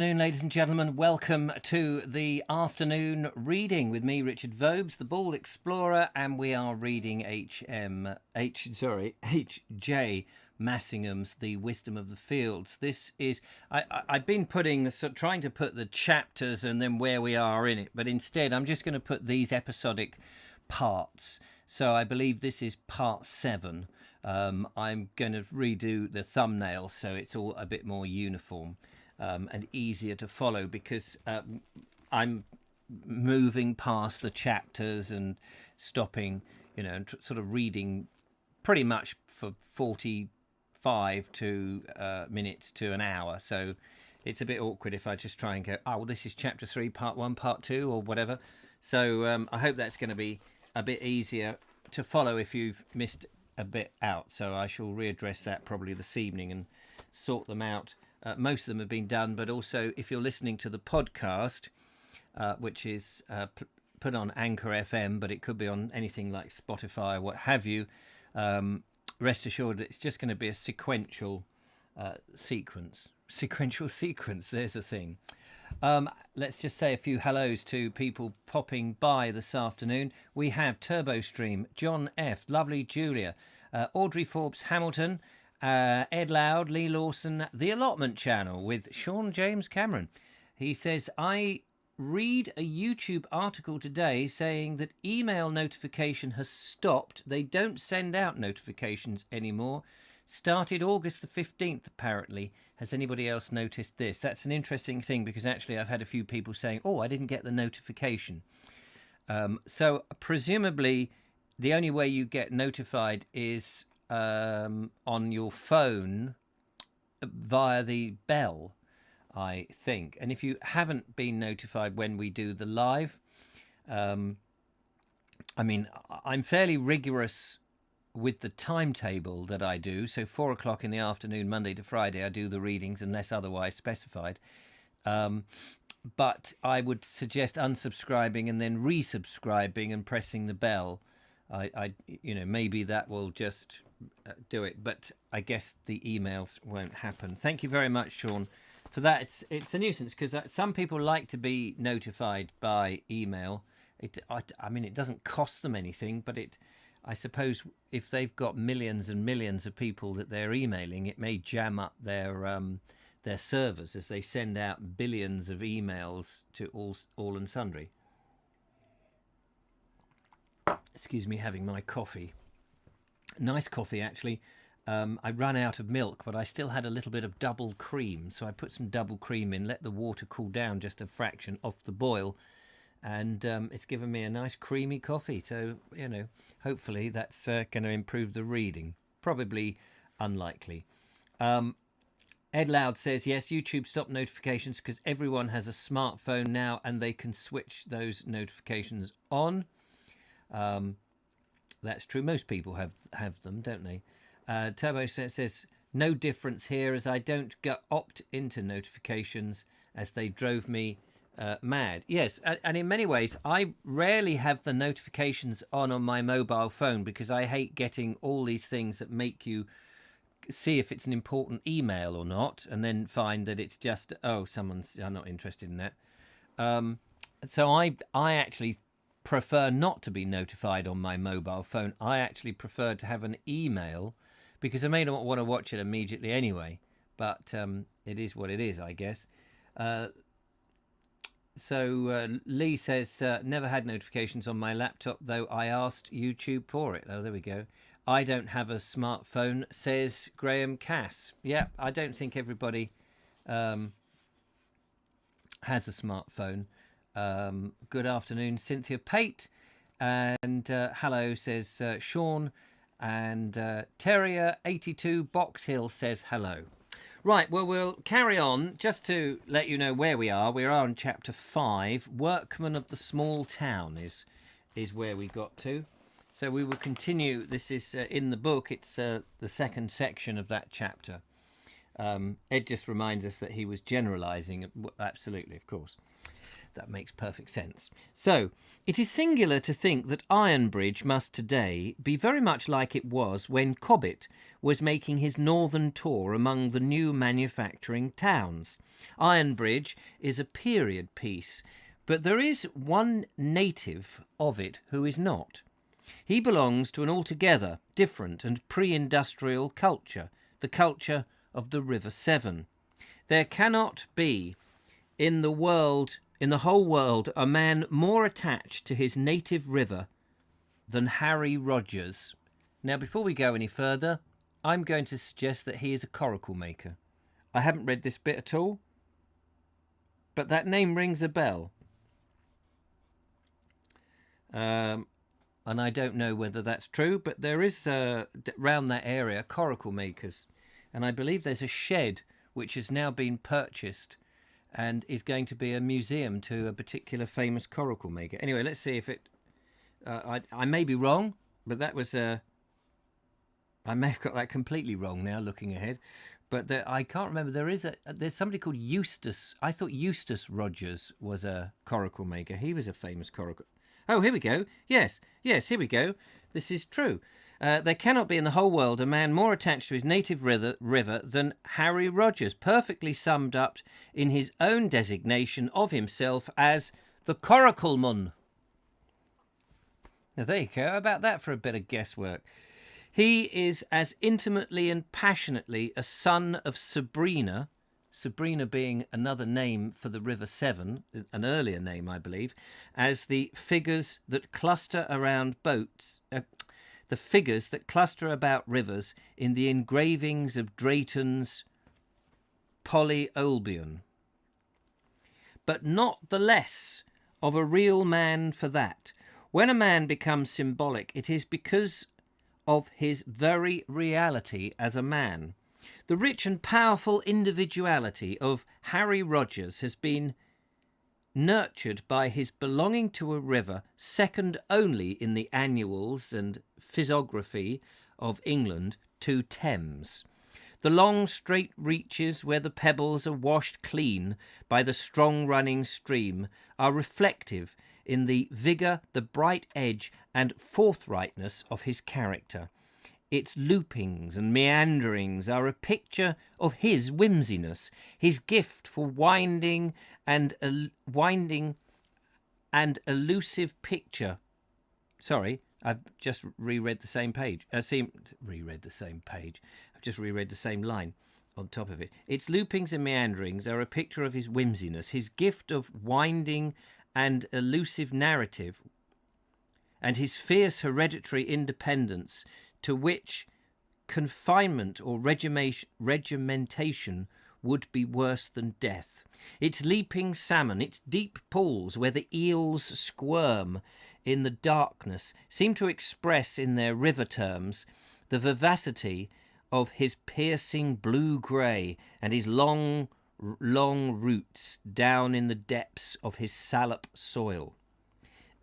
Afternoon, ladies and gentlemen. Welcome to the afternoon reading with me, Richard Vobes, the Bald Explorer, and we are reading H.J. Massingham's The Wisdom of the Fields. This is I've been trying to put the chapters and then where we are in it, but instead I'm just going to put these episodic parts. So I believe this is part 7. I'm going to redo the thumbnail so it's all a bit more uniform. And easier to follow because I'm moving past the chapters and stopping, and sort of reading pretty much for 45 minutes to an hour. So it's a bit awkward if I just try and go, oh, well, this is chapter 3, part 1, part 2, or whatever. So I hope that's going to be a bit easier to follow if you've missed a bit out. So I shall readdress that probably this evening and sort them out. Most of them have been done, but also if you're listening to the podcast, which is put on Anchor FM, but it could be on anything like Spotify or what have you, rest assured that it's just going to be a sequential sequence. Sequential sequence, there's a thing. Let's just say a few hellos to people popping by this afternoon. We have Turbo Stream, John F., lovely Julia, Audrey Forbes Hamilton, Ed Loud, Lee Lawson, The Allotment Channel with Sean James Cameron. He says, I read a YouTube article today saying that email notification has stopped. They don't send out notifications anymore. Started August the 15th, apparently. Has anybody else noticed this? That's an interesting thing because actually I've had a few people saying, oh, I didn't get the notification. So presumably the only way you get notified is on your phone via the bell, I think. And if you haven't been notified when we do the live, I'm fairly rigorous with the timetable that I do. So 4 o'clock in the afternoon, Monday to Friday, I do the readings unless otherwise specified. But I would suggest unsubscribing and then resubscribing and pressing the bell. Maybe that will just do it, but I guess the emails won't happen. Thank you very much, Sean, for that. It's a nuisance because some people like to be notified by email. It doesn't cost them anything, but I suppose if they've got millions and millions of people that they're emailing, it may jam up their servers as they send out billions of emails to all and sundry. Excuse me, having my coffee. Nice coffee, actually. I ran out of milk, but I still had a little bit of double cream. So I put some double cream in, let the water cool down just a fraction off the boil. And it's given me a nice creamy coffee. So, hopefully that's going to improve the reading. Probably unlikely. Ed Loud says, yes, YouTube stopped notifications because everyone has a smartphone now and they can switch those notifications on. That's true. Most people have them, don't they? Turbo says, no difference here as I don't opt into notifications as they drove me mad. Yes, and in many ways, I rarely have the notifications on my mobile phone because I hate getting all these things that make you see if it's an important email or not and then find that it's just, I'm not interested in that. So I actually prefer not to be notified on my mobile phone. I actually prefer to have an email because I may not want to watch it immediately anyway, but it is what it is, I guess. So Lee says, never had notifications on my laptop, though I asked YouTube for it. Oh, there we go. I don't have a smartphone, says Graham Cass. Yeah, I don't think everybody has a smartphone. Good afternoon, Cynthia Pate, and hello, says Sean, and Terrier82 Box Hill says hello. Right, well, we'll carry on. Just to let you know where we are in chapter 5. Workman of the Small Town is where we got to. So we will continue. This is in the book. It's the second section of that chapter. Ed just reminds us that he was generalising. Absolutely, of course. That makes perfect sense. So, it is singular to think that Ironbridge must today be very much like it was when Cobbett was making his northern tour among the new manufacturing towns. Ironbridge is a period piece, but there is one native of it who is not. He belongs to an altogether different and pre-industrial culture, the culture of the River Severn. There cannot be in the whole world, a man more attached to his native river than Harry Rogers. Now, before we go any further, I'm going to suggest that he is a coracle maker. I haven't read this bit at all, but that name rings a bell. And I don't know whether that's true, but there is, around that area, coracle makers. And I believe there's a shed which has now been purchased and is going to be a museum to a particular famous coracle maker. Anyway, let's see if it... I may be wrong, but that was... I may have got that completely wrong now, looking ahead. But I can't remember. There's somebody called Eustace. I thought Eustace Rogers was a coracle maker. He was a famous coracle... Oh, here we go. Yes, here we go. This is true. There cannot be in the whole world a man more attached to his native river than Harry Rogers, perfectly summed up in his own designation of himself as the Coracleman. Now, there you go. How about that for a bit of guesswork? He is as intimately and passionately a son of Sabrina, Sabrina being another name for the River Severn, an earlier name, I believe, as the figures that cluster around boats... the figures that cluster about rivers in the engravings of Drayton's Polyolbion. But not the less of a real man for that. When a man becomes symbolic, it is because of his very reality as a man. The rich and powerful individuality of Harry Rogers has been nurtured by his belonging to a river second only in the annuals and physiography of England to Thames. The long straight reaches where the pebbles are washed clean by the strong running stream are reflective in the vigour, the bright edge and forthrightness of his character. Its loopings and meanderings are a picture of his whimsiness, his gift for winding and elusive picture. Sorry, I've just reread the same page. I've just reread the same line on top of it. Its loopings and meanderings are a picture of his whimsiness, his gift of winding and elusive narrative, and his fierce hereditary independence, to which confinement or regimentation would be worse than death. Its leaping salmon, its deep pools where the eels squirm in the darkness, seem to express in their river terms the vivacity of his piercing blue-grey and his long roots down in the depths of his salop soil.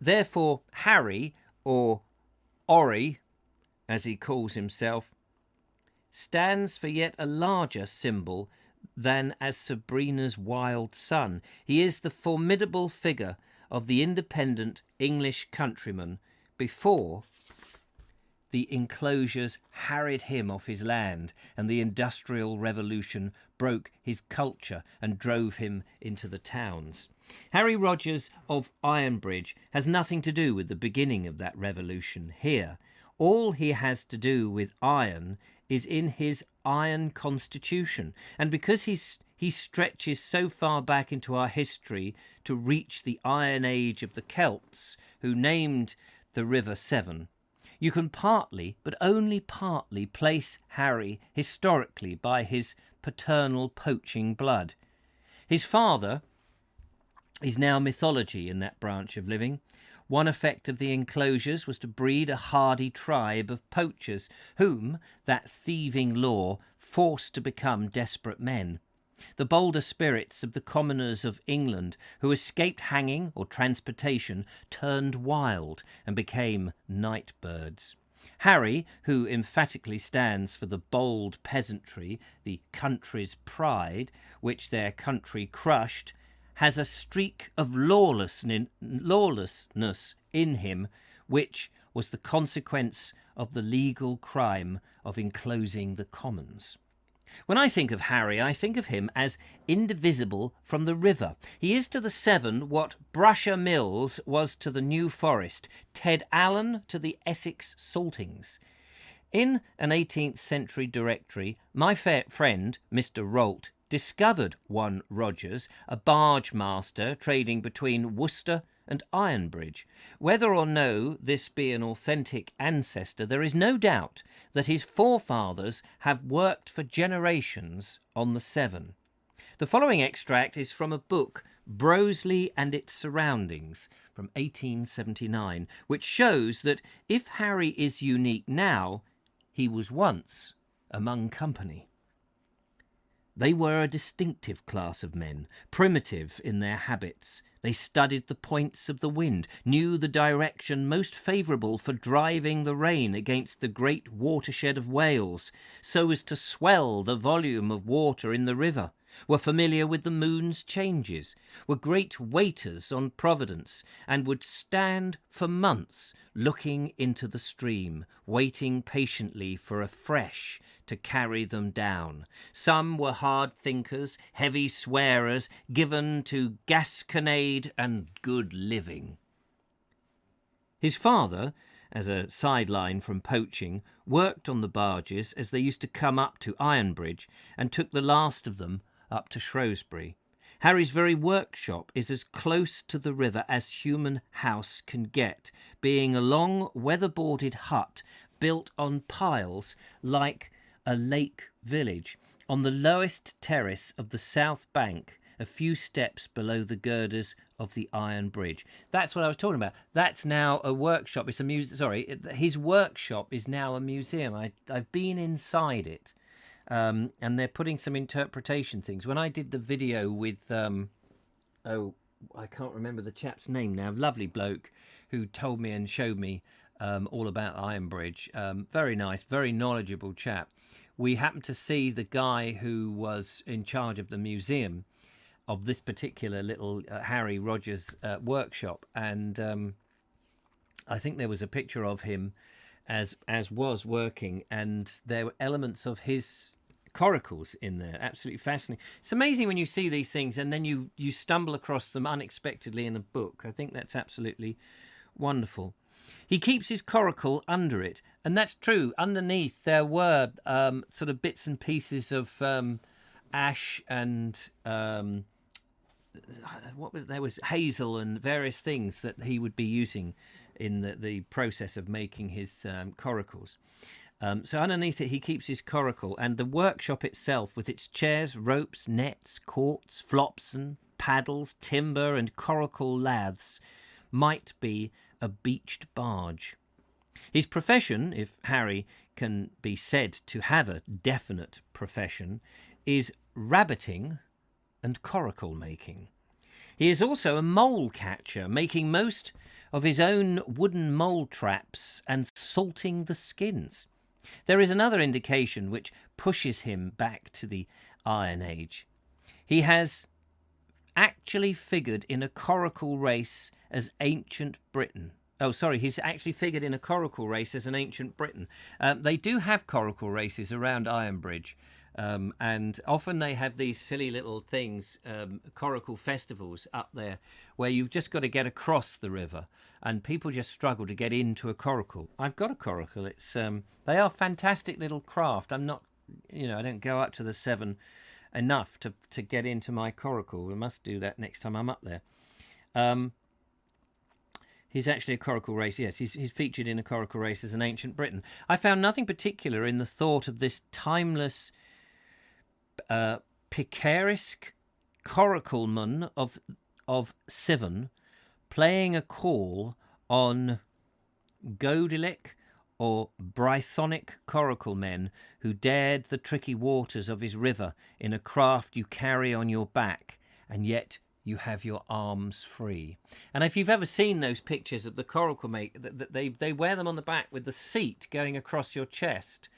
Therefore, Harry, or Orry, as he calls himself, stands for yet a larger symbol than as Sabrina's wild son. He is the formidable figure of the independent English countryman before the enclosures harried him off his land and the Industrial Revolution broke his culture and drove him into the towns. Harry Rogers of Ironbridge has nothing to do with the beginning of that revolution here. All he has to do with iron is in his iron constitution, and because he stretches so far back into our history to reach the Iron Age of the Celts, who named the River Severn, you can partly, but only partly, place Harry historically by his paternal poaching blood. His father is now mythology in that branch of living. One effect of the enclosures was to breed a hardy tribe of poachers, whom that thieving law forced to become desperate men. The bolder spirits of the commoners of England, who escaped hanging or transportation, turned wild and became night birds. Harry, who emphatically stands for the bold peasantry, the country's pride, which their country crushed, has a streak of lawlessness in him, which was the consequence of the legal crime of enclosing the commons. When I think of Harry, I think of him as indivisible from the river. He is to the Severn what Brusher Mills was to the New Forest, Ted Allen to the Essex Saltings. In an 18th century directory, my friend, Mr. Rolt, discovered one Rogers, a barge master trading between Worcester and Ironbridge. Whether or no this be an authentic ancestor, there is no doubt that his forefathers have worked for generations on the Severn. The following extract is from a book, Broseley and Its Surroundings, from 1879, which shows that if Harry is unique now, he was once among company. They were a distinctive class of men, primitive in their habits. They studied the points of the wind, knew the direction most favourable for driving the rain against the great watershed of Wales, so as to swell the volume of water in the river, were familiar with the moon's changes, were great waiters on Providence, and would stand for months looking into the stream, waiting patiently for a fresh to carry them down. Some were hard thinkers, heavy swearers, given to gasconade and good living. His father, as a sideline from poaching, worked on the barges as they used to come up to Ironbridge, and took the last of them up to Shrewsbury. Harry's very workshop is as close to the river as human house can get, being a long weatherboarded hut built on piles like a lake village, on the lowest terrace of the south bank, a few steps below the girders of the iron bridge. That's what I was talking about. That's now a workshop. It's a museum. Sorry, his workshop is now a museum. I've been inside it, and they're putting some interpretation things. When I did the video with, I can't remember the chap's name now. Lovely bloke who told me and showed me all about Ironbridge. Very nice, very knowledgeable chap. We happened to see the guy who was in charge of the museum of this particular little Harry Rogers workshop, and I think there was a picture of him as was working, and there were elements of his coracles in there. Absolutely fascinating. It's amazing when you see these things and then you stumble across them unexpectedly in a book. I think that's absolutely wonderful. He keeps his coracle under it, and that's true. Underneath there were sort of bits and pieces of ash and there was hazel and various things that he would be using in the process of making his coracles. So underneath it he keeps his coracle, and the workshop itself, with its chairs, ropes, nets, cords, flops and paddles, timber and coracle laths, might be a beached barge. His profession, if Harry can be said to have a definite profession, is rabbiting and coracle making. He is also a mole catcher, making most of his own wooden mole traps and salting the skins. There is another indication which pushes him back to the Iron Age. He has actually figured in a coracle race as ancient Britain. He's actually figured in a coracle race as an ancient Britain. They do have coracle races around Ironbridge, and often they have these silly little things, coracle festivals up there, where you've just got to get across the river, and people just struggle to get into a coracle. I've got a coracle. It's they are fantastic little craft. I'm not, I don't go up to the Severn enough to get into my coracle. We must do that next time I'm up there. He's actually a coracle race. Yes, he's featured in a coracle race as an ancient Briton. I found nothing particular in the thought of this timeless picaresque coracleman of Severn playing a call on Godelic or Brythonic coracle men who dared the tricky waters of his river in a craft you carry on your back, and yet you have your arms free. And if you've ever seen those pictures of the coracle mate, they wear them on the back with the seat going across your chest.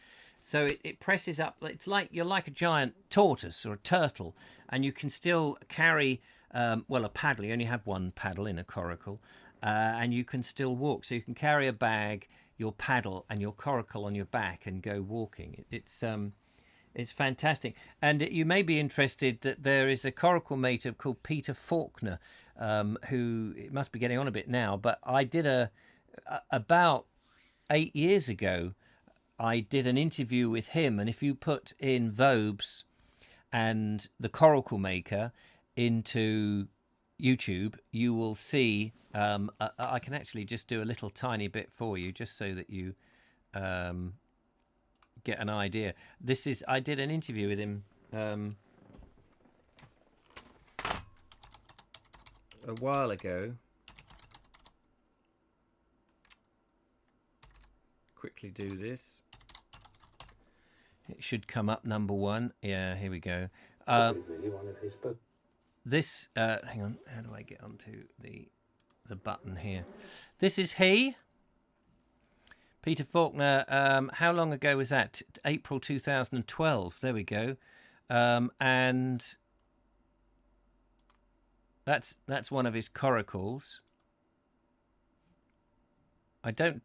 So it presses up. It's like you're like a giant tortoise or a turtle, and you can still carry well, a paddle. You only have one paddle in a coracle, and you can still walk. So you can carry a bag, your paddle, and your coracle on your back and go walking. It's fantastic. And you may be interested that there is a coracle mater called Peter Faulkner, who it must be getting on a bit now, but I did about 8 years ago, I did an interview with him, and if you put in Vobes and the coracle maker into YouTube, you will see, I can actually just do a little tiny bit for you, just so that you get an idea. I did an interview with him a while ago. Quickly do this. It should come up number one. Yeah, here we go. This, hang on, how do I get onto the button here? This is he, Peter Faulkner. How long ago was that? April 2012. There we go. And that's one of his coracles. I don't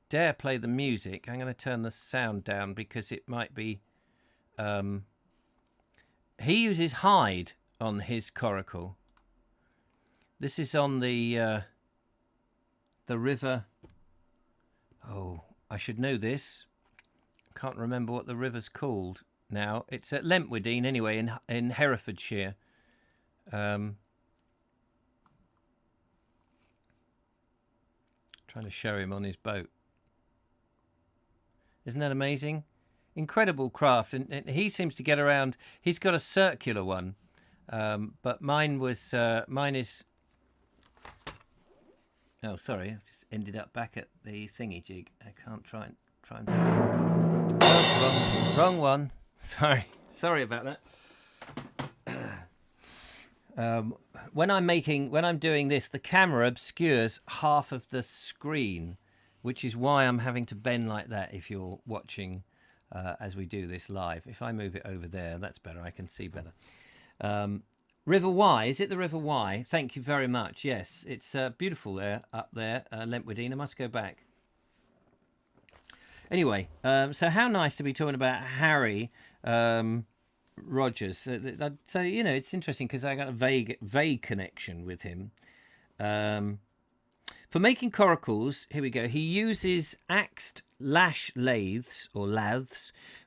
dare play the music. I'm going to turn the sound down because it might be... he uses hide on his coracle. This is on the river. Oh, I should know this. Can't remember what the river's called now. It's at Lentwardine anyway, in Herefordshire. Trying to show him on his boat. Isn't that amazing? Incredible craft, and he seems to get around. He's got a circular one, but mine is. Oh, sorry, I've just ended up back at the thingy jig. I can't try and. Oh, wrong one. Sorry about that. When I'm doing this, the camera obscures half of the screen, which is why I'm having to bend like that if you're watching as we do this live. If I move it over there, that's better. I can see better. River Wye, is it the River Wye? Thank you very much. Yes, it's beautiful there, up there, Lentwardine. I must go back. Anyway, so how nice to be talking about Harry Rogers. So, you know, it's interesting because I got a vague connection with him. For making coracles, here we go, he uses axed lash lathes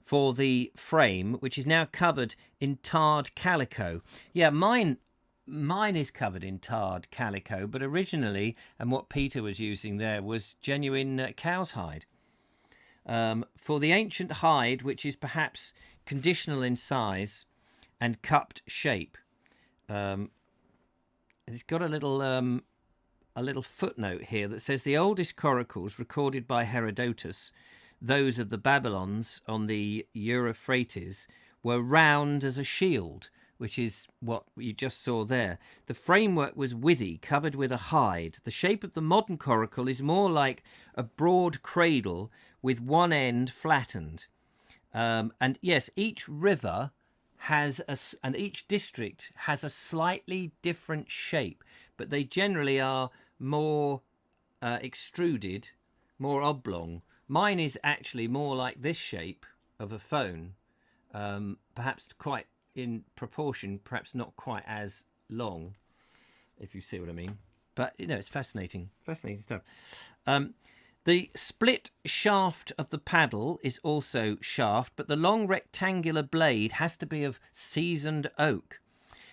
for the frame, which is now covered in tarred calico. Yeah, mine is covered in tarred calico, but originally, and what Peter was using there, was genuine cow's hide. For the ancient hide, which is perhaps conditional in size and cupped shape, it's got a little footnote here that says the oldest coracles recorded by Herodotus, those of the Babylons on the Euphrates, were round as a shield, which is what you just saw there. The framework was withy, covered with a hide. The shape of the modern coracle is more like a broad cradle with one end flattened. And yes, each river and each district has a slightly different shape, but they generally are more extruded, more oblong. Mine is actually more like this shape of a phone, perhaps quite in proportion, perhaps not quite as long, if you see what I mean. But, you know, it's fascinating stuff. The split shaft of the paddle is also shaft, but the long rectangular blade has to be of seasoned oak.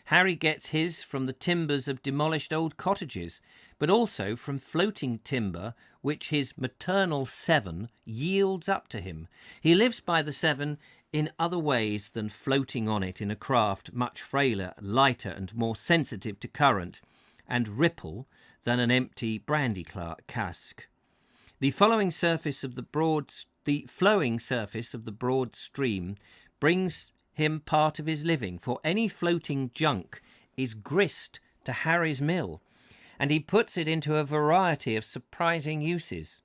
Harry gets his from the timbers of demolished old cottages, but also from floating timber which his maternal Severn yields up to him. He lives by the Severn in other ways than floating on it in a craft much frailer, lighter and more sensitive to current and ripple than an empty brandy cask. The flowing surface of the broad stream brings him part of his living, for any floating junk is grist to Harry's mill, and he puts it into a variety of surprising uses.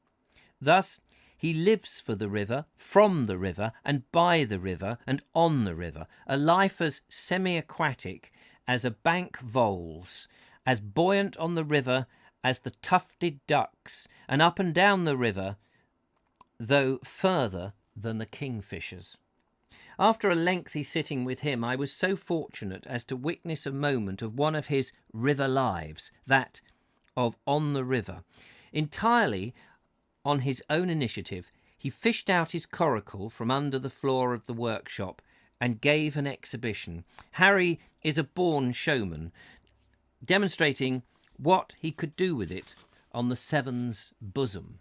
Thus, he lives for the river, from the river, and by the river, and on the river, a life as semi-aquatic as a bank voles, as buoyant on the river as the tufted ducks, and up and down the river, though further than the kingfishers. After a lengthy sitting with him, I was so fortunate as to witness a moment of one of his river lives, that of On the River. Entirely on his own initiative, he fished out his coracle from under the floor of the workshop and gave an exhibition. Harry is a born showman, demonstrating what he could do with it on the Severn's bosom.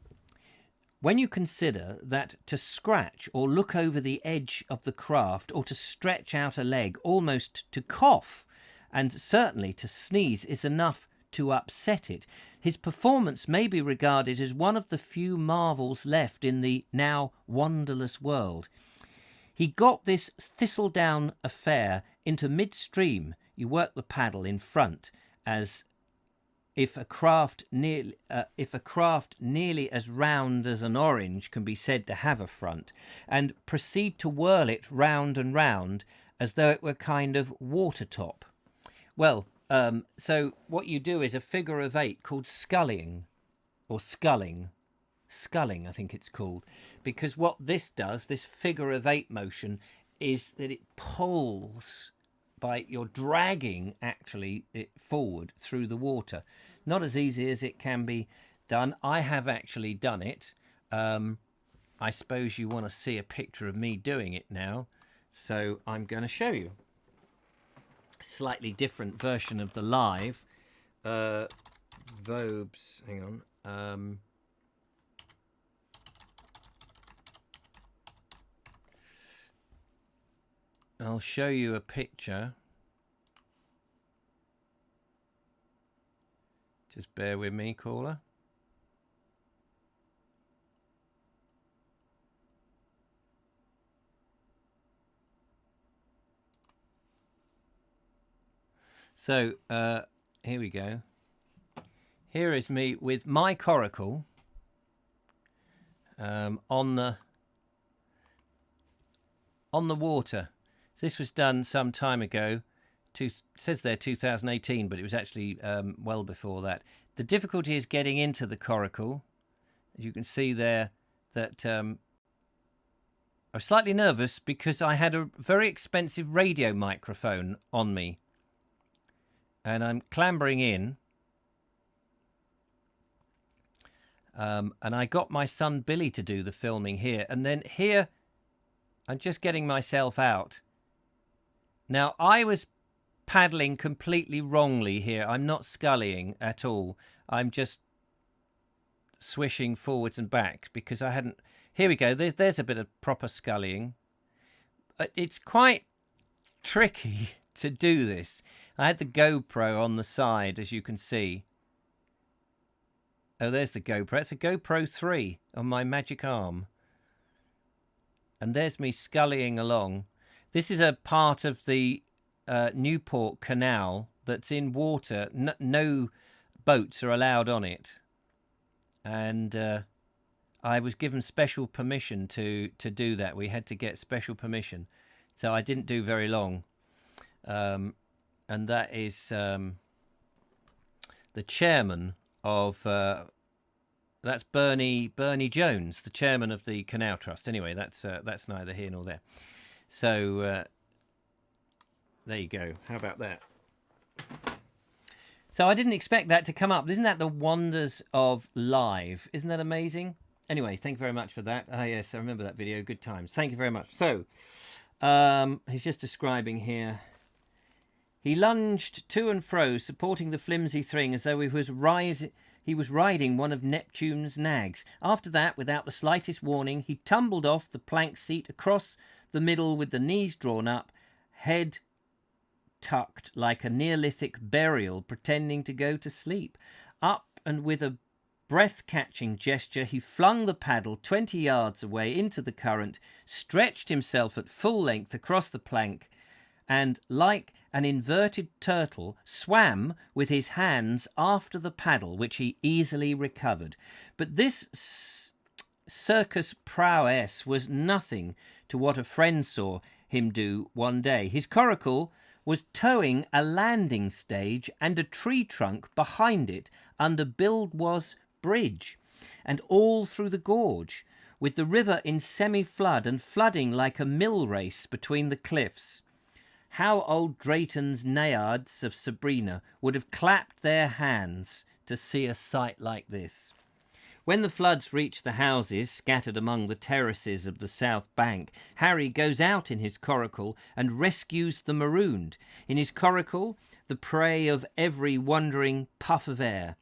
When you consider that to scratch or look over the edge of the craft, or to stretch out a leg, almost to cough, and certainly to sneeze, is enough to upset it, his performance may be regarded as one of the few marvels left in the now wonderless world. He got this thistledown affair into midstream. You work the paddle in front, as if a craft nearly as round as an orange can be said to have a front, and proceed to whirl it round and round as though it were kind of water top. Well, so what you do is a figure of 8 called sculling, or sculling, I think it's called, because what this does, this figure of 8 motion, is that it pulls by, you're dragging actually it forward through the water. Not as easy as it can be done. I have actually done it. I suppose you want to see a picture of me doing it now, so I'm going to show you a slightly different version of the live. Vobes, hang on. I'll show you a picture. Just bear with me, caller. So, here we go. Here is me with my coracle on the water. This was done some time ago. It says there 2018, but it was actually well before that. The difficulty is getting into the coracle. As you can see there, that I was slightly nervous because I had a very expensive radio microphone on me. And I'm clambering in. And I got my son Billy to do the filming here. And then here, I'm just getting myself out. Now, I was paddling completely wrongly here. I'm not scullying at all. I'm just swishing forwards and back because I hadn't... Here we go. There's a bit of proper scullying. It's quite tricky to do this. I had the GoPro on the side, as you can see. Oh, there's the GoPro. It's a GoPro 3 on my magic arm. And there's me scullying along. This is a part of the Newport Canal that's in water. No boats are allowed on it. And I was given special permission to do that. We had to get special permission. So I didn't do very long. And that is the chairman of... that's Bernie Jones, the chairman of the Canal Trust. Anyway, that's neither here nor there. So there you go. How about that? So I didn't expect that to come up. Isn't that the wonders of live? Isn't that amazing? Anyway, thank you very much for that. Ah, yes, I remember that video. Good times. Thank you very much. So he's just describing here. He lunged to and fro, supporting the flimsy thing as though he was riding one of Neptune's nags. After that, without the slightest warning, he tumbled off the plank seat across the middle with the knees drawn up, head tucked like a Neolithic burial, pretending to go to sleep. Up and with a breath-catching gesture, he flung the paddle 20 yards away into the current, stretched himself at full length across the plank, and, like an inverted turtle, swam with his hands after the paddle, which he easily recovered. But this circus prowess was nothing to what a friend saw him do one day. His coracle was towing a landing stage and a tree trunk behind it under Bildwas Bridge, and all through the gorge, with the river in semi-flood and flooding like a mill race between the cliffs. How old Drayton's naiads of Sabrina would have clapped their hands to see a sight like this. When the floods reach the houses scattered among the terraces of the south bank, Harry goes out in his coracle and rescues the marooned. In his coracle, the prey of every wandering puff of air.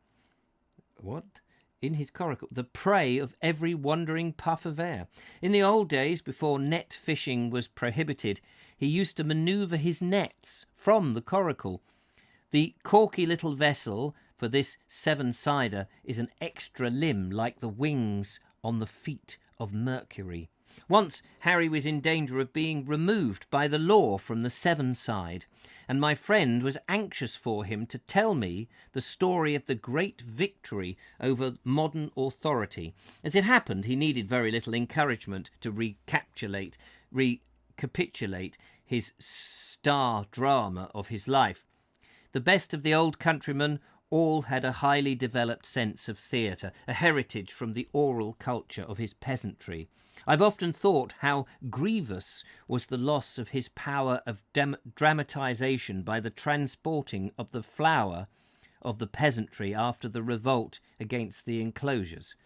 What? In his coracle, the prey of every wandering puff of air. In the old days, before net fishing was prohibited, he used to manoeuvre his nets from the coracle. The corky little vessel for this seven-sider is an extra limb like the wings on the feet of Mercury. Once Harry was in danger of being removed by the law from the Sevenside, and my friend was anxious for him to tell me the story of the great victory over modern authority. As it happened, he needed very little encouragement to recapitulate his star drama of his life. The best of the old countrymen all had a highly developed sense of theatre, a heritage from the oral culture of his peasantry. I've often thought how grievous was the loss of his power of dramatisation by the transporting of the flower of the peasantry after the revolt against the enclosures.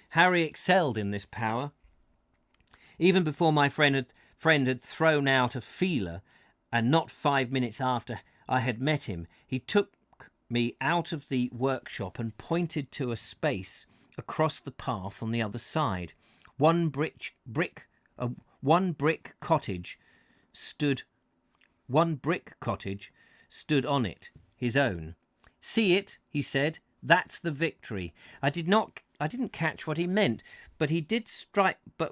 Harry excelled in this power. Even before my friend had thrown out a feeler, and not 5 minutes after I had met him, he took me out of the workshop and pointed to a space across the path on the other side. One brick cottage stood on it, his own. "See it," he said. "That's the victory." I didn't catch what he meant, but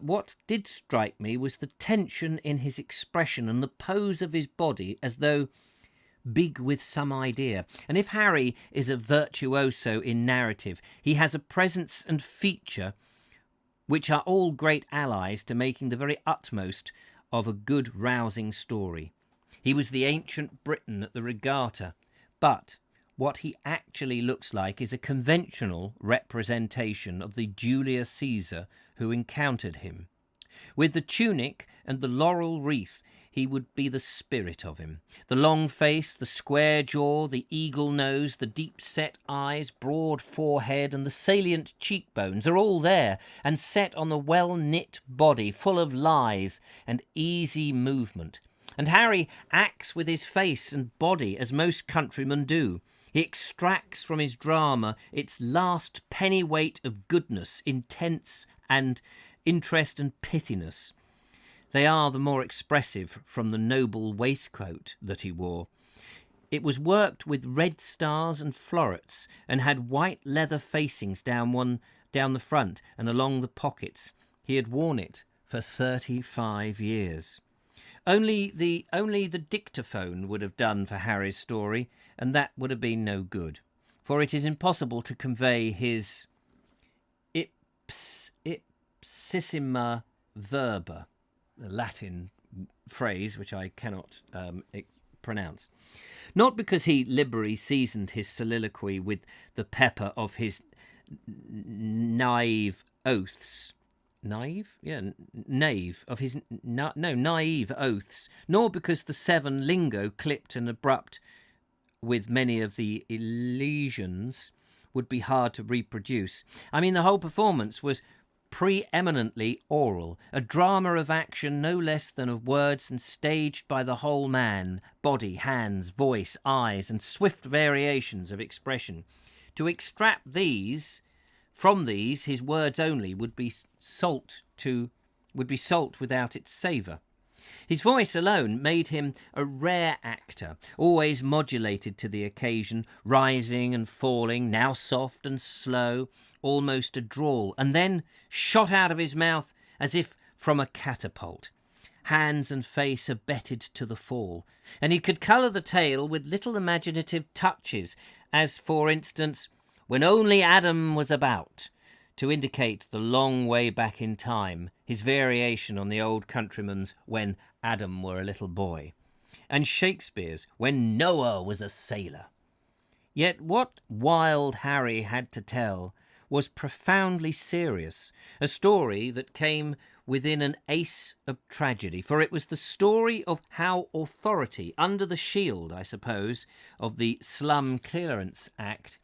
what did strike me was the tension in his expression and the pose of his body, as though big with some idea. And if Harry is a virtuoso in narrative, he has a presence and feature which are all great allies to making the very utmost of a good rousing story. He was the ancient Briton at the regatta, but what he actually looks like is a conventional representation of the Julius Caesar who encountered him. With the tunic and the laurel wreath, he would be the spirit of him. The long face, the square jaw, the eagle nose, the deep-set eyes, broad forehead, and the salient cheekbones are all there, and set on the well-knit body, full of lithe and easy movement. And Harry acts with his face and body as most countrymen do. He extracts from his drama its last pennyweight of goodness, interest and pithiness. They are the more expressive from the noble waistcoat that he wore. It was worked with red stars and florets, and had white leather facings down the front and along the pockets. He had worn it for 35 years. Only the dictaphone would have done for Harry's story, and that would have been no good, for it is impossible to convey his ipsissima verba, the Latin phrase which I cannot pronounce. Not because he liberally seasoned his soliloquy with the pepper of his naive oaths, naive oaths, nor because the seven lingo clipped and abrupt with many of the elisions would be hard to reproduce. I mean, the whole performance was preeminently oral, a drama of action no less than of words, and staged by the whole man, body, hands, voice, eyes, and swift variations of expression. To extract from these his words only would be salt without its savour. His voice alone made him a rare actor, always modulated to the occasion, rising and falling, now soft and slow, almost a drawl, and then shot out of his mouth as if from a catapult. Hands and face abetted to the fall, and he could colour the tale with little imaginative touches, as, for instance, "when only Adam was about," to indicate the long way back in time, his variation on the old countryman's "when Adam were a little boy." and Shakespeare's When Noah Was a Sailor. Yet what Wild Harry had to tell was profoundly serious, a story that came within an ace of tragedy, for it was the story of how authority, under the shield, I suppose, of the Slum Clearance Act,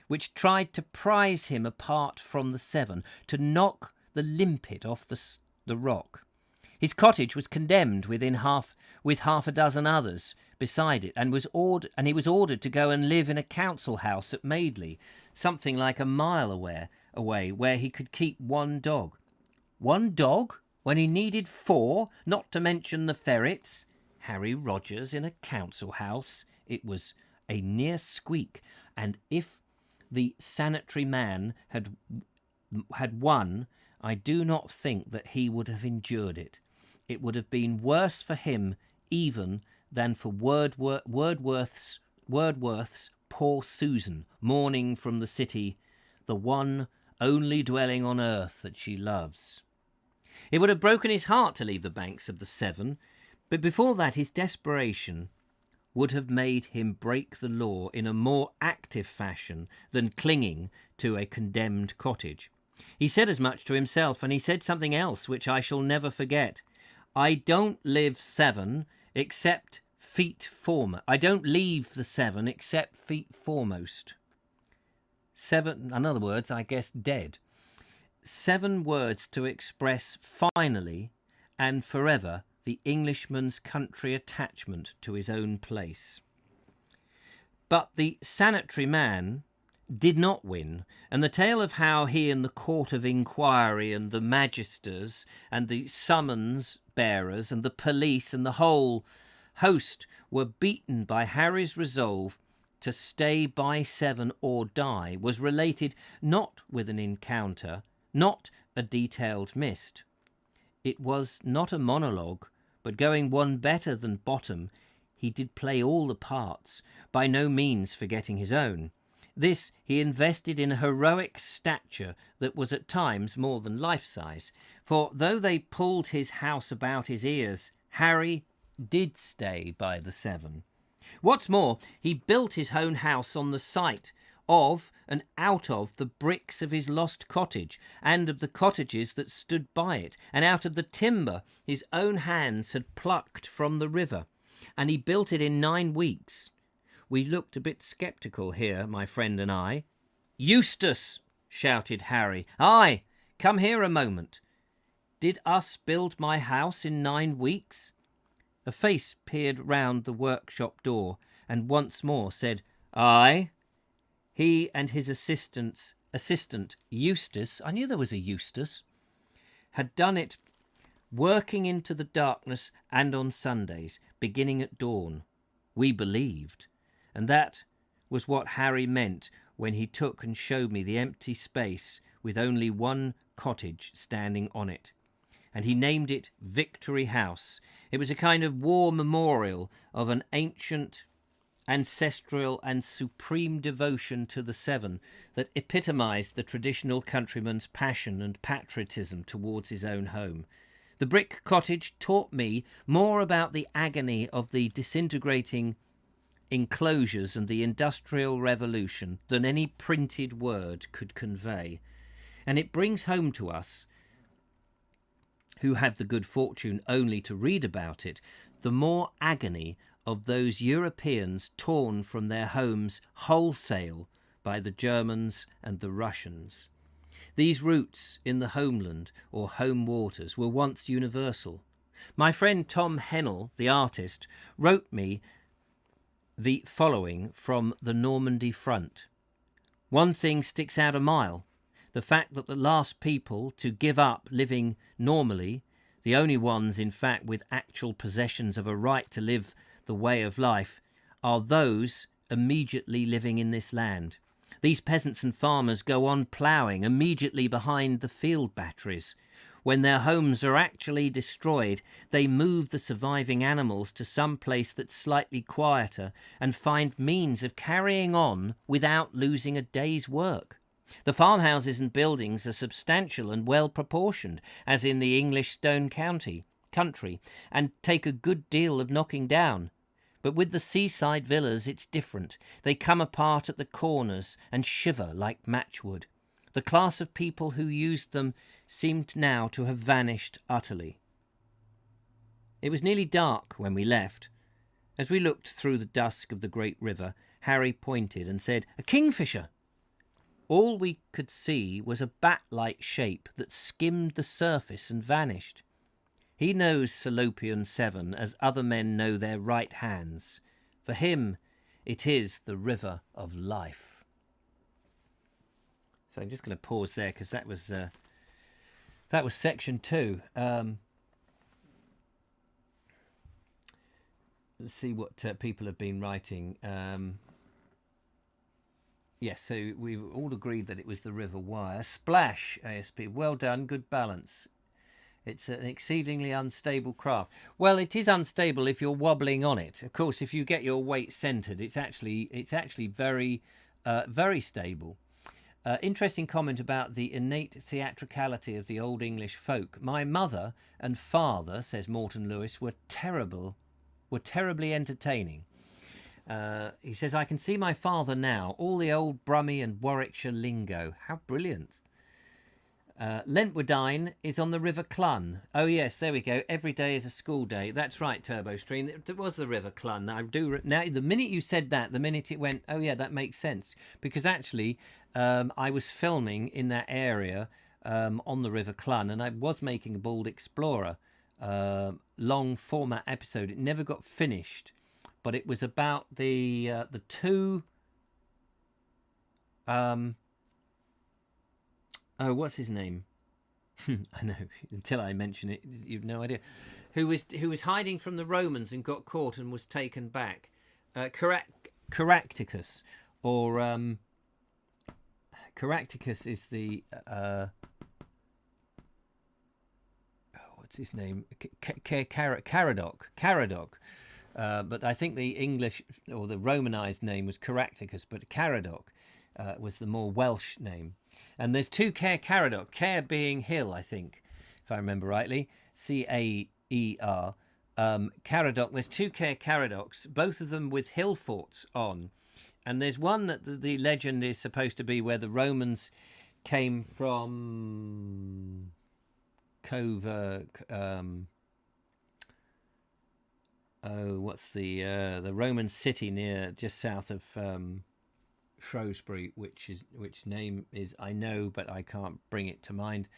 which tried to prize him apart from the seven, to knock the limpet off the rock. His cottage was condemned with half a dozen others beside it, and he was ordered to go and live in a council house at Madeley, something like a mile away, where he could keep one dog. One dog when he needed 4, not to mention the ferrets? Harry Rogers in a council house? It was a near squeak, and if the sanitary man had won, I do not think that he would have endured it. It would have been worse for him even than for Wordsworth's poor Susan, mourning from the city, the one only dwelling on earth that she loves. It would have broken his heart to leave the banks of the Severn, but before that his desperation would have made him break the law in a more active fashion than clinging to a condemned cottage. He said as much to himself, and he said something else which I shall never forget. I don't live Severn except feet foremost. I don't leave the Severn except feet foremost. 7, in other words, I guess dead. 7 words to express finally and forever the Englishman's country attachment to his own place. But the sanitary man did not win, and the tale of how he and the court of inquiry and the magisters and the summons bearers and the police and the whole host were beaten by Harry's resolve to stay by 7 or die was related not with an encounter, not a detailed mist. It was not a monologue, but going one better than Bottom, he did play all the parts, by no means forgetting his own. This he invested in a heroic stature that was at times more than life-size, for though they pulled his house about his ears, Harry did stay by the 7. What's more, he built his own house on the site of and out of the bricks of his lost cottage, and of the cottages that stood by it, and out of the timber his own hands had plucked from the river, and he built it in 9 weeks. We looked a bit sceptical here, my friend and I. "Eustace!" shouted Harry. "Aye, come here a moment. Did us build my house in 9 weeks?" A face peered round the workshop door, and once more said, "Aye." He and his assistant Eustace, I knew there was a Eustace, had done it, working into the darkness and on Sundays, beginning at dawn. We believed. And that was what Harry meant when he took and showed me the empty space with only one cottage standing on it. And he named it Victory House. It was a kind of war memorial of an ancient, ancestral and supreme devotion to the 7 that epitomised the traditional countryman's passion and patriotism towards his own home. The brick cottage taught me more about the agony of the disintegrating enclosures and the Industrial Revolution than any printed word could convey. And it brings home to us, who have the good fortune only to read about it, the more agony of those Europeans torn from their homes wholesale by the Germans and the Russians. These roots in the homeland or home waters were once universal. My friend Tom Hennell, the artist, wrote me the following from the Normandy front. One thing sticks out a mile: the fact that the last people to give up living normally, the only ones in fact with actual possessions of a right to live the way of life, are those immediately living in this land. These peasants and farmers go on ploughing immediately behind the field batteries. When their homes are actually destroyed, they move the surviving animals to some place that's slightly quieter and find means of carrying on without losing a day's work. The farmhouses and buildings are substantial and well proportioned, as in the English stone country, and take a good deal of knocking down. But with the seaside villas it's different. They come apart at the corners and shiver like matchwood. The class of people who used them seemed now to have vanished utterly. It was nearly dark when we left. As we looked through the dusk of the great river, Harry pointed and said, "A kingfisher!" All we could see was a bat-like shape that skimmed the surface and vanished. He knows Salopian 7 as other men know their right hands. For him, it is the river of life. So I'm just going to pause there because that was section 2. Let's see what people have been writing. Yes, so we've all agreed that it was the River Wire. Splash, ASP. Well done, good balance. It's an exceedingly unstable craft. Well, it is unstable if you're wobbling on it. Of course, if you get your weight centered, it's actually very, very stable. Interesting comment about the innate theatricality of the Old English folk. My mother and father, says Morton Lewis, were terribly entertaining. He says, I can see my father now, all the old Brummie and Warwickshire lingo. How brilliant. Lentwardine is on the River Clun. Oh, yes, there we go. Every day is a school day. That's right, Turbo Stream. It was the River Clun. Now, the minute you said that, the minute it went, oh, yeah, that makes sense. Because actually, I was filming in that area on the River Clun, and I was making a Bald Explorer long format episode. It never got finished. But it was about the two. Oh, what's his name? I know. Until I mention it, you've no idea. Who was hiding from the Romans and got caught and was taken back? Caractacus, or Caractacus is the. What's his name? Caradoc. But I think the English or the Romanized name was Caractacus, but Caradoc was the more Welsh name. And there's two Caradoc, Care being hill, I think, if I remember rightly, Caer. Caradoc, there's two Caradocs, both of them with hill forts on. And there's one that the legend is supposed to be where the Romans came from Cova. What's the Roman city near just south of Shrewsbury, which name is I know, but I can't bring it to mind.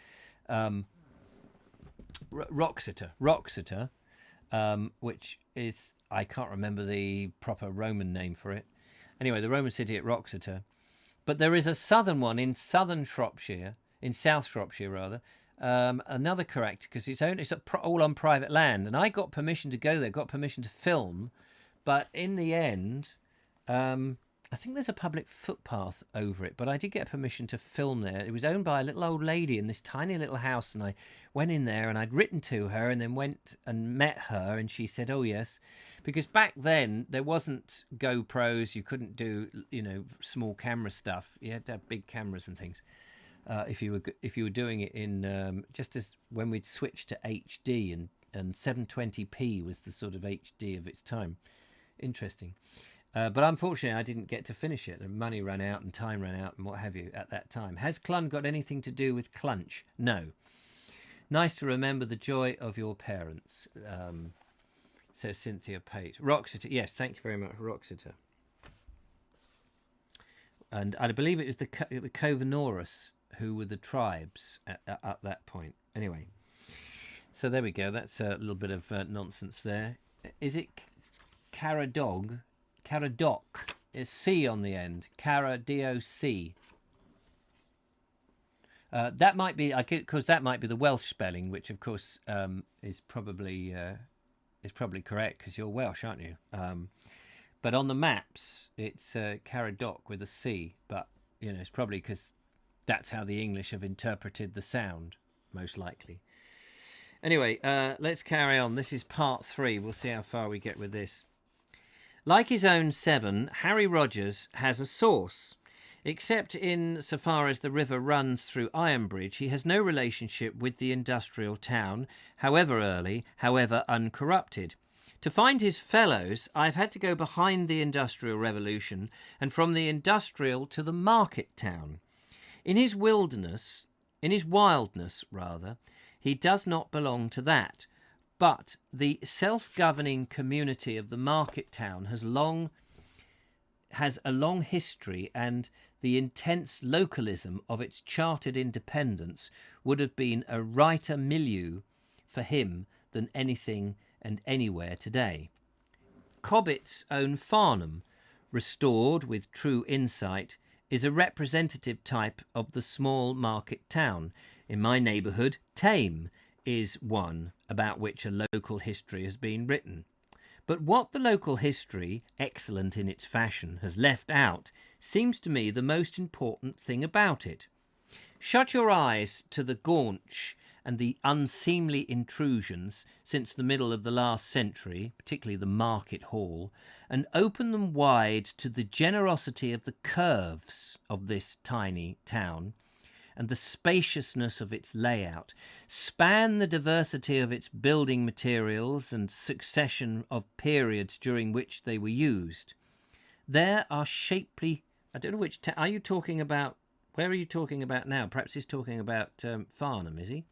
Wroxeter, which is I can't remember the proper Roman name for it. Anyway, the Roman city at Wroxeter. But there is a southern one in southern Shropshire, in South Shropshire rather. Another character because it's all on private land, and I got permission to go there, got permission to film, but in the end, I think there's a public footpath over it, but I did get permission to film there. It was owned by a little old lady in this tiny little house, and I went in there and I'd written to her and then went and met her, and she said, oh yes, because back then there wasn't GoPros, you couldn't do small camera stuff, you had to have big cameras and things. If you were doing it in just as when we'd switched to HD and 720p was the sort of HD of its time. Interesting. But unfortunately, I didn't get to finish it. The money ran out and time ran out and what have you at that time. Has Clun got anything to do with Clunch? No. Nice to remember the joy of your parents, says Cynthia Pate. Wroxeter. Yes, thank you very much, Wroxeter. And I believe it was the Covanoris who were the tribes at that point. Anyway, so there we go. That's a little bit of nonsense there. Is it Caradoc? Is C on the end. Caradoc. That might be because that might be the Welsh spelling, which of course is probably correct because you're Welsh, aren't you? But on the maps, it's Caradoc with a C. But it's probably because that's how the English have interpreted the sound, most likely. Anyway, let's carry on. This is part 3. We'll see how far we get with this. Like his own 7, Harry Rogers has a source. Except in so far as the river runs through Ironbridge, he has no relationship with the industrial town, however early, however uncorrupted. To find his fellows, I've had to go behind the Industrial Revolution and from the industrial to the market town. In his wildness, rather, he does not belong to that, but the self-governing community of the market town has a long history, and the intense localism of its chartered independence would have been a righter milieu for him than anything and anywhere today. Cobbett's own Farnham, restored with true insight, is a representative type of the small market town. In my neighbourhood, Thame is one about which a local history has been written. But what the local history, excellent in its fashion, has left out seems to me the most important thing about it. Shut your eyes to the gaunch and the unseemly intrusions since the middle of the last century, particularly the market hall, and open them wide to the generosity of the curves of this tiny town and the spaciousness of its layout. Span the diversity of its building materials and succession of periods during which they were used. There are shapely... I don't know which... are you talking about... Where are you talking about now? Perhaps he's talking about Farnham, is he?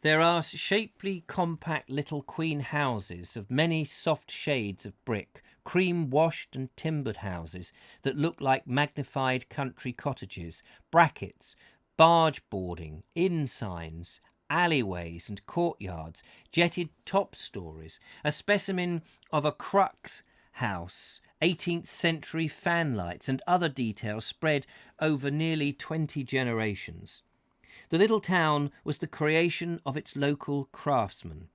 There are shapely, compact little queen houses of many soft shades of brick, cream-washed and timbered houses that look like magnified country cottages, brackets, barge boarding, inn signs, alleyways and courtyards, jetted top stories, a specimen of a crux house, 18th century fanlights and other details spread over nearly 20 generations. The little town was the creation of its local craftsmen.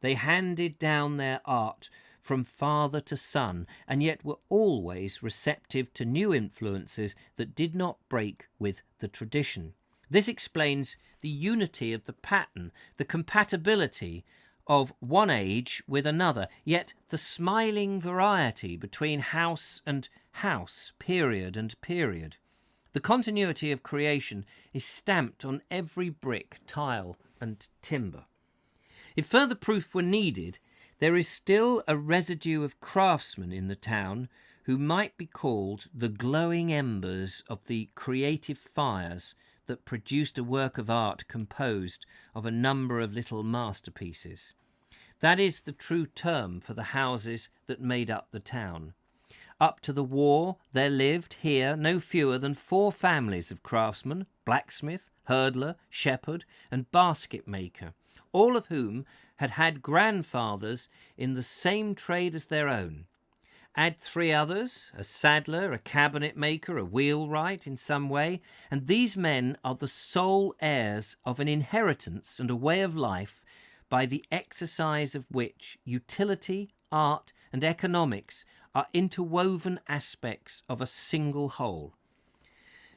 They handed down their art from father to son, and yet were always receptive to new influences that did not break with the tradition. This explains the unity of the pattern, the compatibility of one age with another, yet the smiling variety between house and house, period and period. The continuity of creation is stamped on every brick, tile and timber. If further proof were needed, there is still a residue of craftsmen in the town who might be called the glowing embers of the creative fires that produced a work of art composed of a number of little masterpieces. That is the true term for the houses that made up the town. Up to the war, there lived here no fewer than 4 families of craftsmen, blacksmith, hurdler, shepherd, and basket maker, all of whom had had grandfathers in the same trade as their own. Add 3 others, a saddler, a cabinet maker, a wheelwright in some way, and these men are the sole heirs of an inheritance and a way of life by the exercise of which utility, art, and economics are interwoven aspects of a single whole.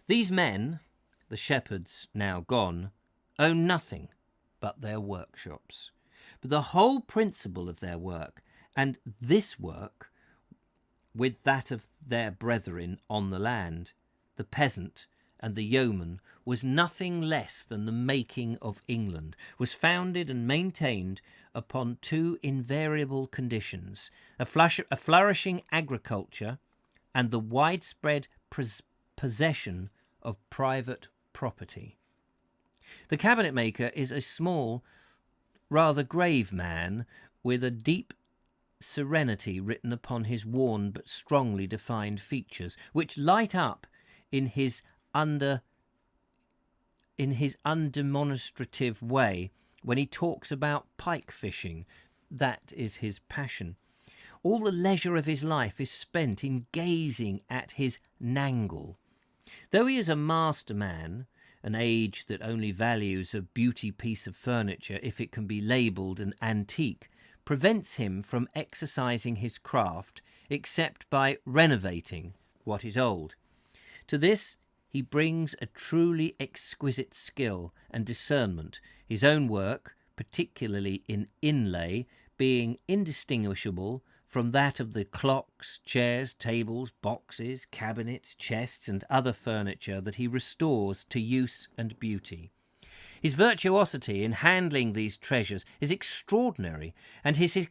These men, the shepherds now gone, own nothing but their workshops. But the whole principle of their work, and this work, with that of their brethren on the land, the peasant and the yeoman, was nothing less than the making of England, was founded and maintained upon 2 invariable conditions, a flourishing agriculture and the widespread possession of private property. The cabinet maker is a small, rather grave man with a deep serenity written upon his worn but strongly defined features, which light up in his undemonstrative way when he talks about pike fishing. That is his passion. All the leisure of his life is spent in gazing at his nangle. Though he is a master man, an age that only values a beauty piece of furniture if it can be labelled an antique, prevents him from exercising his craft except by renovating what is old. To this he brings a truly exquisite skill and discernment, his own work, particularly in inlay, being indistinguishable from that of the clocks, chairs, tables, boxes, cabinets, chests, and other furniture that he restores to use and beauty. His virtuosity in handling these treasures is extraordinary, and his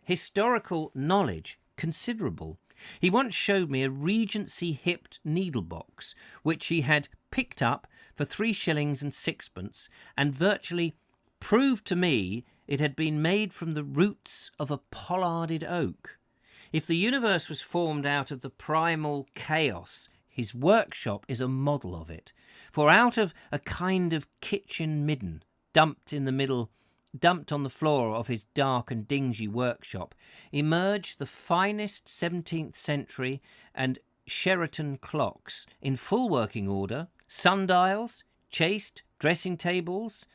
Historical knowledge considerable. He once showed me a Regency-hipped needle box, which he had picked up for 3 shillings and sixpence, and virtually proved to me it had been made from the roots of a pollarded oak. If the universe was formed out of the primal chaos, his workshop is a model of it. For out of a kind of kitchen midden, dumped on the floor of his dark and dingy workshop, emerged the finest 17th century and Sheraton clocks in full working order, sundials, chased dressing tables,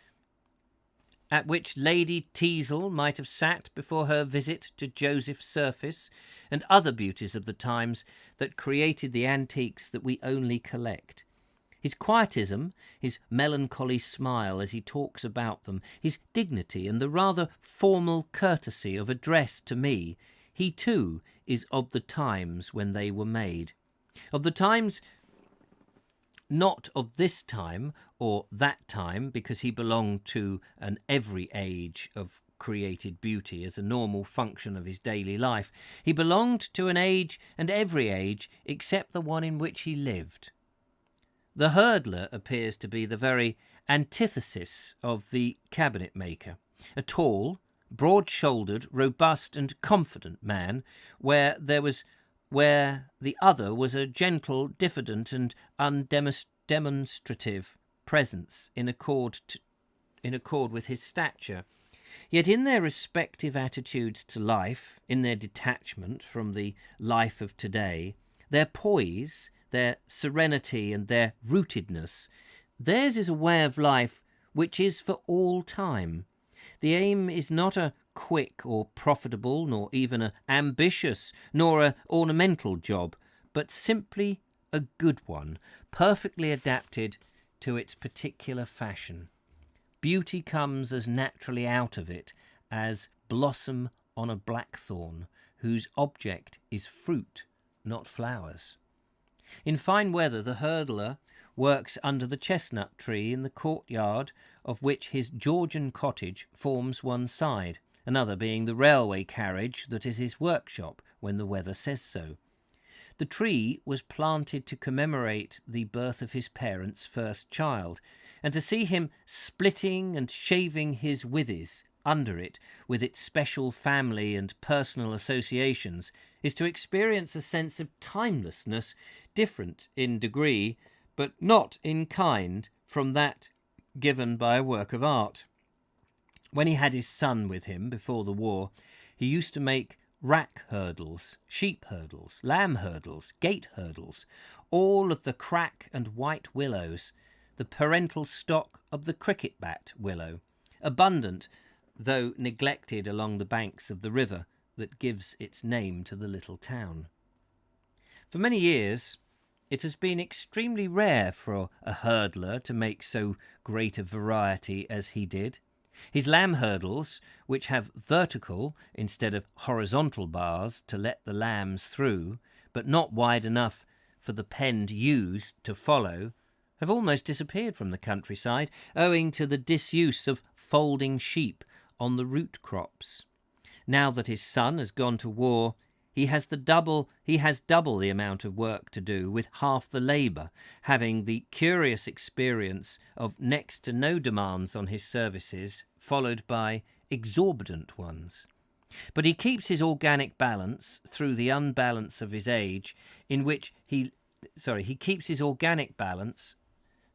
at which Lady Teazle might have sat before her visit to Joseph Surface, and other beauties of the times that created the antiques that we only collect. His quietism, his melancholy smile as he talks about them, his dignity and the rather formal courtesy of address to me, he too is of the times when they were made. Of the times, not of this time or that time, because he belonged to an every age of created beauty as a normal function of his daily life. He belonged to an age and every age except the one in which he lived. The hurdler appears to be the very antithesis of the cabinet maker, a tall, broad-shouldered, robust and confident man, where the other was a gentle, diffident and undemonstrative presence in accord with his stature. Yet in their respective attitudes to life, in their detachment from the life of today, their poise, their serenity and their rootedness, theirs is a way of life which is for all time. The aim is not a quick or profitable, nor even a ambitious, nor a ornamental job, but simply a good one, perfectly adapted to its particular fashion. Beauty comes as naturally out of it as blossom on a blackthorn, whose object is fruit, not flowers. In fine weather, the hurdler works under the chestnut tree in the courtyard of which his Georgian cottage forms one side, another being the railway carriage that is his workshop when the weather says so. The tree was planted to commemorate the birth of his parents' first child, and to see him splitting and shaving his withes under it with its special family and personal associations is to experience a sense of timelessness different in degree but not in kind from that given by a work of art. When he had his son with him before the war, he used to make rack hurdles, sheep hurdles, lamb hurdles, gate hurdles, all of the crack and white willows, the parental stock of the cricket-bat willow, abundant though neglected along the banks of the river that gives its name to the little town. For many years it has been extremely rare for a hurdler to make so great a variety as he did. His lamb hurdles, which have vertical instead of horizontal bars to let the lambs through, but not wide enough for the penned ewes to follow, have almost disappeared from the countryside, owing to the disuse of folding sheep on the root crops. Now that his son has gone to war, he has double the amount of work to do with half the labour, having the curious experience of next to no demands on his services, followed by exorbitant ones. But he keeps his organic balance through the unbalance of his age, he keeps his organic balance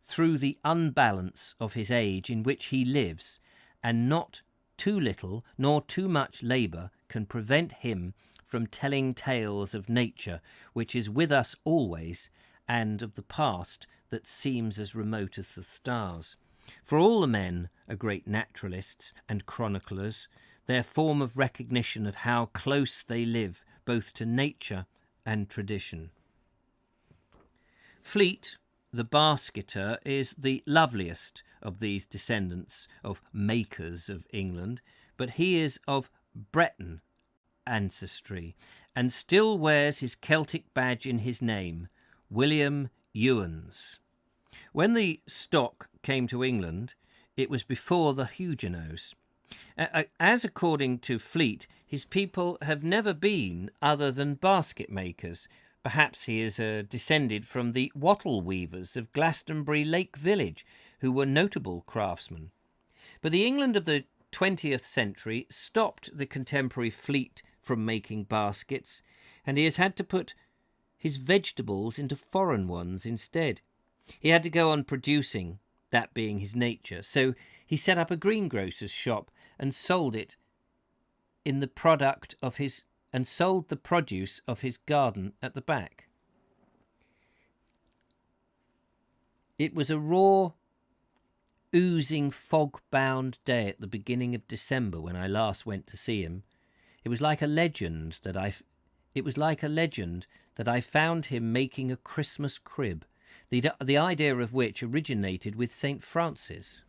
through the unbalance of his age in which he lives, and not too little nor too much labour can prevent him from telling tales of nature which is with us always, and of the past that seems as remote as the stars. For all the men are great naturalists and chroniclers, their form of recognition of how close they live both to nature and tradition. Fleet, the basketer, is the loveliest of these descendants of makers of England, but he is of Breton ancestry and still wears his Celtic badge in his name, William Ewens. When the stock came to England, it was before the Huguenots. As according to Fleet, his people have never been other than basket makers. Perhaps he is descended from the wattle weavers of Glastonbury Lake Village, who were notable craftsmen. But the England of the 20th century stopped the contemporary Fleet from making baskets, and he has had to put his vegetables into foreign ones instead. He had to go on producing, that being his nature, so he set up a greengrocer's shop and sold the produce of his garden at the back. It was a raw, oozing, fog-bound day at the beginning of December when I last went to see him. It was like a legend that I found him making a Christmas crib, the idea of which originated with St. Francis.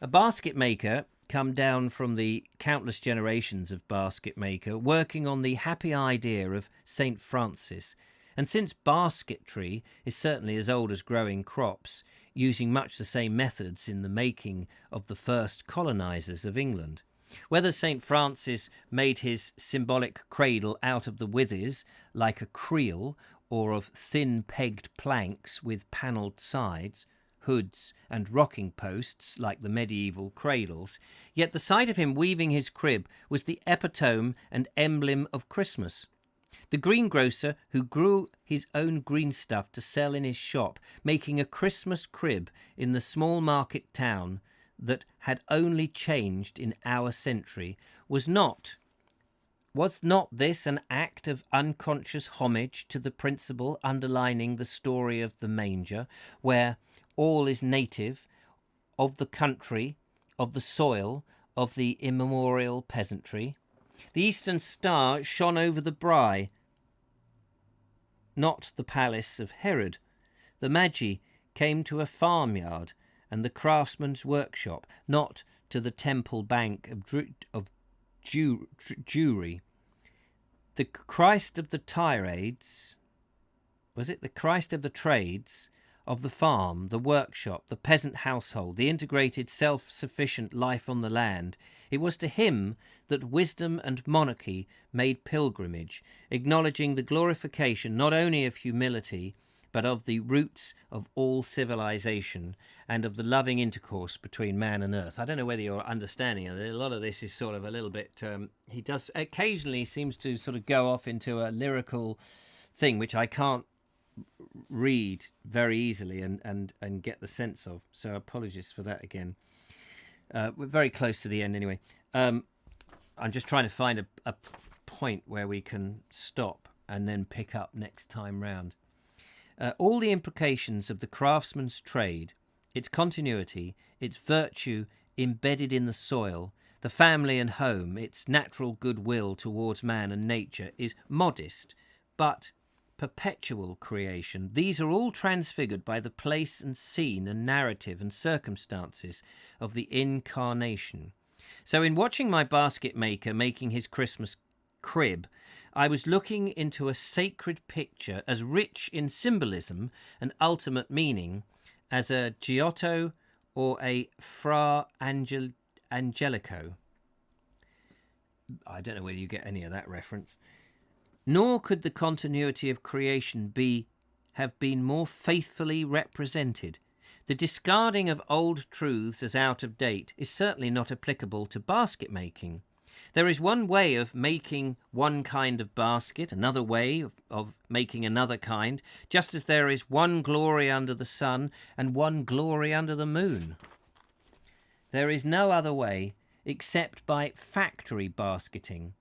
A basket maker come down from the countless generations of basket maker working on the happy idea of St. Francis, and since basketry is certainly as old as growing crops, using much the same methods in the making of the first colonisers of England. Whether St. Francis made his symbolic cradle out of the withes, like a creel, or of thin pegged planks with panelled sides, hoods and rocking posts like the medieval cradles, yet the sight of him weaving his crib was the epitome and emblem of Christmas. The greengrocer who grew his own green stuff to sell in his shop, making a Christmas crib in the small market town that had only changed in our century, was not this an act of unconscious homage to the principle underlining the story of the manger, where all is native, of the country, of the soil, of the immemorial peasantry? The eastern star shone over the brae, not the palace of Herod. The Magi came to a farmyard and the craftsman's workshop, not to the temple bank of Jewry. The Christ of the tirades, was it the Christ of the trades, of the farm, the workshop, the peasant household, the integrated self-sufficient life on the land, it was to him that wisdom and monarchy made pilgrimage, acknowledging the glorification not only of humility, but of the roots of all civilization and of the loving intercourse between man and earth. I don't know whether you're understanding it. A lot of this is sort of a little bit... he does occasionally seems to sort of go off into a lyrical thing, which I can't read very easily and get the sense of. So apologies for that again. We're very close to the end anyway. I'm just trying to find a point where we can stop and then pick up next time round. All the implications of the craftsman's trade, its continuity, its virtue embedded in the soil, the family and home, its natural goodwill towards man and nature, is modest but perpetual creation. These are all transfigured by the place and scene and narrative and circumstances of the incarnation. So in watching my basket maker making his Christmas crib, I was looking into a sacred picture as rich in symbolism and ultimate meaning as a Giotto or a Fra Angelico. I don't know whether you get any of that reference. Nor could the continuity of creation have been more faithfully represented. The discarding of old truths as out of date is certainly not applicable to basket making. There is one way of making one kind of basket, another way of making another kind, just as there is one glory under the sun and one glory under the moon. There is no other way except by factory basketing,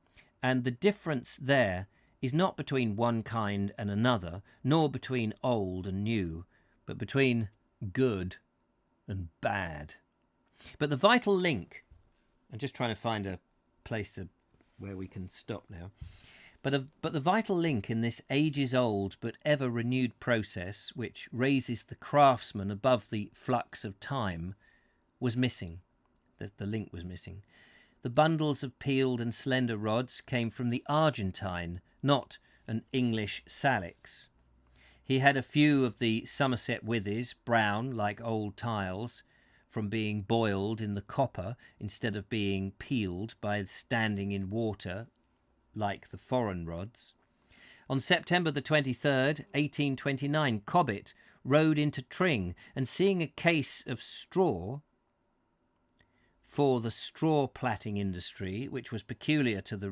and the difference there is not between one kind and another, nor between old and new, but between good and bad. But the vital link, I'm just trying to find a place where we can stop now, but the vital link in this ages-old but ever-renewed process, which raises the craftsman above the flux of time, was missing. The link was missing. The bundles of peeled and slender rods came from the Argentine, not an English Salix. He had a few of the Somerset withes, brown like old tiles, from being boiled in the copper instead of being peeled by standing in water like the foreign rods. On September the 23rd, 1829, Cobbett rode into Tring and, seeing a case of straw for the straw plaiting industry, which was peculiar to the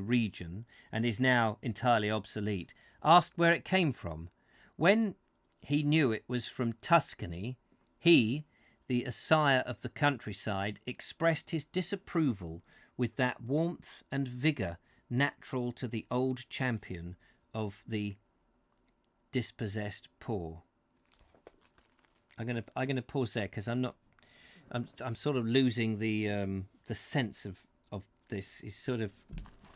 region and is now entirely obsolete, asked where it came from. When he knew it was from Tuscany, he, the sire of the countryside, expressed his disapproval with that warmth and vigour natural to the old champion of the dispossessed poor. I'm gonna pause there because I'm sort of losing the sense of this. Is sort of